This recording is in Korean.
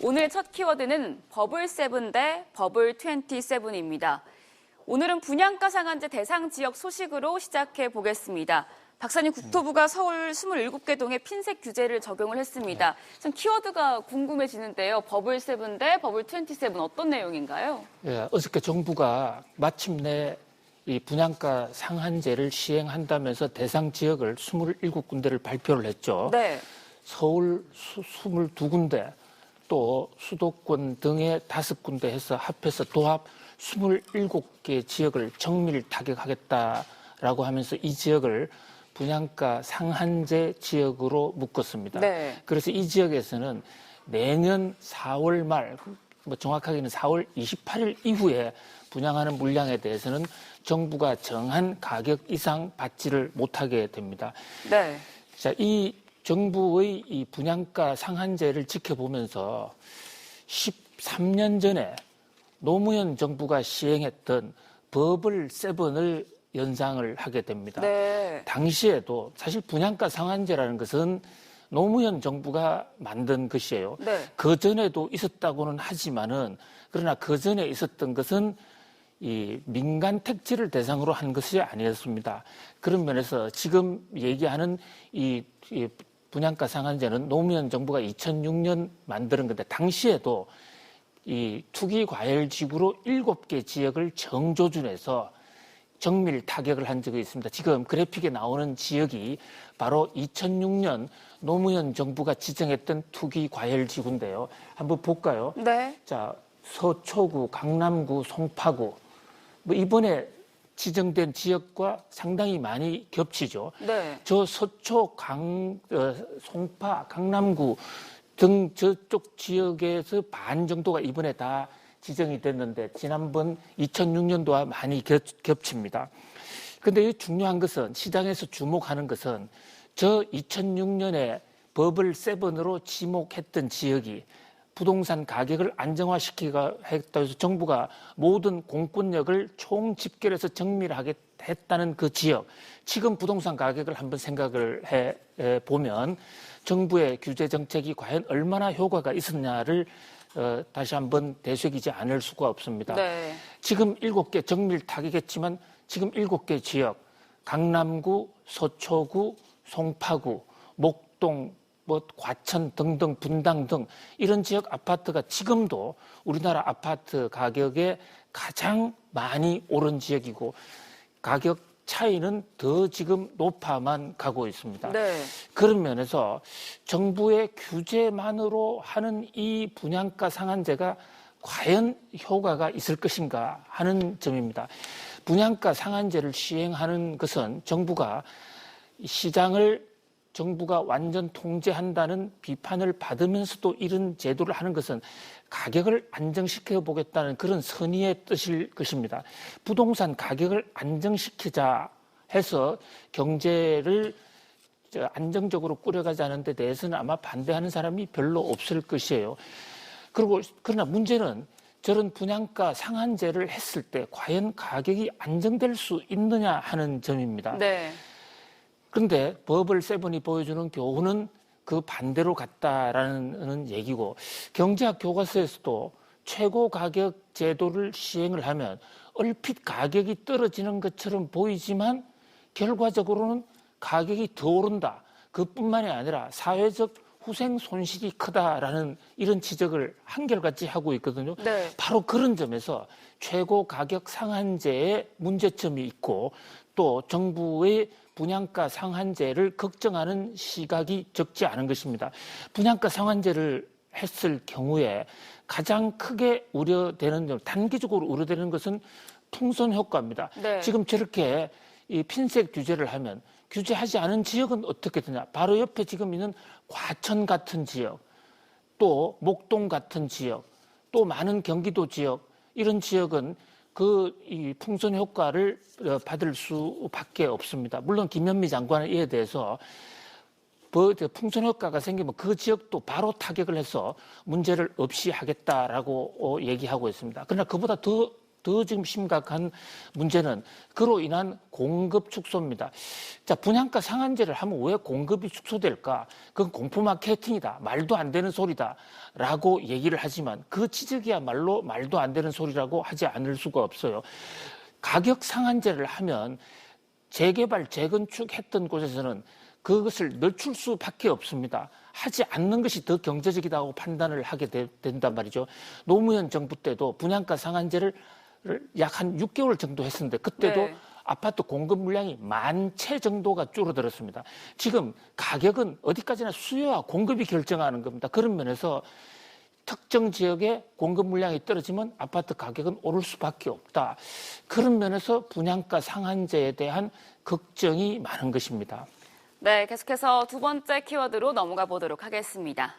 오늘 첫 키워드는 버블7 대 버블27입니다. 오늘은 분양가 상한제 대상 지역 소식으로 시작해 보겠습니다. 박사님, 국토부가 서울 27개 동에 핀셋 규제를 적용을 했습니다. 참 키워드가 궁금해지는데요. 버블7 대 버블27 어떤 내용인가요? 예, 어저께 정부가 마침내 이 분양가 상한제를 시행한다면서 대상 지역을 27군데를 발표를 했죠. 네. 서울 22군데, 또 수도권 등의 5군데 해서 합해서 도합 27개 지역을 정밀 타격하겠다라고 하면서 이 지역을 분양가 상한제 지역으로 묶었습니다. 네. 그래서 이 지역에서는 내년 4월 말, 정확하게는 4월 28일 이후에 분양하는 물량에 대해서는 정부가 정한 가격 이상 받지를 못하게 됩니다. 네. 자, 이 정부의 이 분양가 상한제를 지켜보면서 13년 전에 노무현 정부가 시행했던 버블7을 연상을 하게 됩니다. 네. 당시에도 사실 분양가 상한제라는 것은 노무현 정부가 만든 것이에요. 네. 그 전에도 있었다고는 하지만은, 그러나 그 전에 있었던 것은 이 민간 택지를 대상으로 한 것이 아니었습니다. 그런 면에서 지금 얘기하는 이 분양가 상한제는 노무현 정부가 2006년 만드는 건데, 당시에도 이 투기 과열 지구로 7개 지역을 정조준해서 정밀 타격을 한 적이 있습니다. 지금 그래픽에 나오는 지역이 바로 2006년 노무현 정부가 지정했던 투기 과열 지구인데요. 한번 볼까요? 네. 자, 서초구, 강남구, 송파구. 이번에 지정된 지역과 상당히 많이 겹치죠. 네. 저 서초, 송파, 강남구 등 저쪽 지역에서 반 정도가 이번에 다 지정이 됐는데, 지난번 2006년도와 많이 겹칩니다. 그런데 중요한 것은, 시장에서 주목하는 것은 저 2006년에 버블7으로 지목했던 지역이 부동산 가격을 안정화시키기가 했다고 해서 정부가 모든 공권력을 총집결해서 정밀하게 했다는 그 지역, 지금 부동산 가격을 한번 생각을 해 보면 정부의 규제 정책이 과연 얼마나 효과가 있었냐를 다시 한번 되새기지 않을 수가 없습니다. 네. 지금 7개 정밀 타격했지만 지금 7개 지역, 강남구, 서초구, 송파구, 목동, 과천 등등, 분당 등 이런 지역 아파트가 지금도 우리나라 아파트 가격에 가장 많이 오른 지역이고, 가격 차이는 더 지금 높아만 가고 있습니다. 네. 그런 면에서 정부의 규제만으로 하는 이 분양가 상한제가 과연 효과가 있을 것인가 하는 점입니다. 분양가 상한제를 시행하는 것은 정부가 완전 통제한다는 비판을 받으면서도 이런 제도를 하는 것은 가격을 안정시켜 보겠다는 그런 선의의 뜻일 것입니다. 부동산 가격을 안정시키자 해서 경제를 안정적으로 꾸려가자는 데 대해서는 아마 반대하는 사람이 별로 없을 것이에요. 그러나 문제는 저런 분양가 상한제를 했을 때 과연 가격이 안정될 수 있느냐 하는 점입니다. 네. 그런데 버블7이 보여주는 교훈은 그 반대로 갔다라는 얘기고, 경제학 교과서에서도 최고 가격 제도를 시행을 하면 얼핏 가격이 떨어지는 것처럼 보이지만 결과적으로는 가격이 더 오른다. 그뿐만이 아니라 사회적 후생 손실이 크다라는 이런 지적을 한결같이 하고 있거든요. 네. 바로 그런 점에서 최고 가격 상한제에 문제점이 있고, 또 정부의 분양가 상한제를 걱정하는 시각이 적지 않은 것입니다. 분양가 상한제를 했을 경우에 가장 크게 우려되는 점, 단기적으로 우려되는 것은 풍선 효과입니다. 네. 지금 저렇게 이 핀셋 규제를 하면 규제하지 않은 지역은 어떻게 되냐? 바로 옆에 지금 있는 과천 같은 지역, 또 목동 같은 지역, 또 많은 경기도 지역, 이런 지역은 이 풍선 효과를 받을 수밖에 없습니다. 물론 김현미 장관은 이에 대해서 풍선 효과가 생기면 그 지역도 바로 타격을 해서 문제를 없이 하겠다라고 얘기하고 있습니다. 그러나 그보다 더 더 지금 심각한 문제는 그로 인한 공급 축소입니다. 자, 분양가 상한제를 하면 왜 공급이 축소될까? 그건 공포 마케팅이다. 말도 안 되는 소리다라고 얘기를 하지만 그 지적이야말로 말도 안 되는 소리라고 하지 않을 수가 없어요. 가격 상한제를 하면 재개발, 재건축 했던 곳에서는 그것을 늦출 수밖에 없습니다. 하지 않는 것이 더 경제적이라고 판단을 하게 된단 말이죠. 노무현 정부 때도 분양가 상한제를 약 한 6개월 정도 했었는데 그때도 네. 아파트 공급 물량이 10,000채 정도가 줄어들었습니다. 지금 가격은 어디까지나 수요와 공급이 결정하는 겁니다. 그런 면에서 특정 지역의 공급 물량이 떨어지면 아파트 가격은 오를 수밖에 없다. 그런 면에서 분양가 상한제에 대한 걱정이 많은 것입니다. 네, 계속해서 두 번째 키워드로 넘어가 보도록 하겠습니다.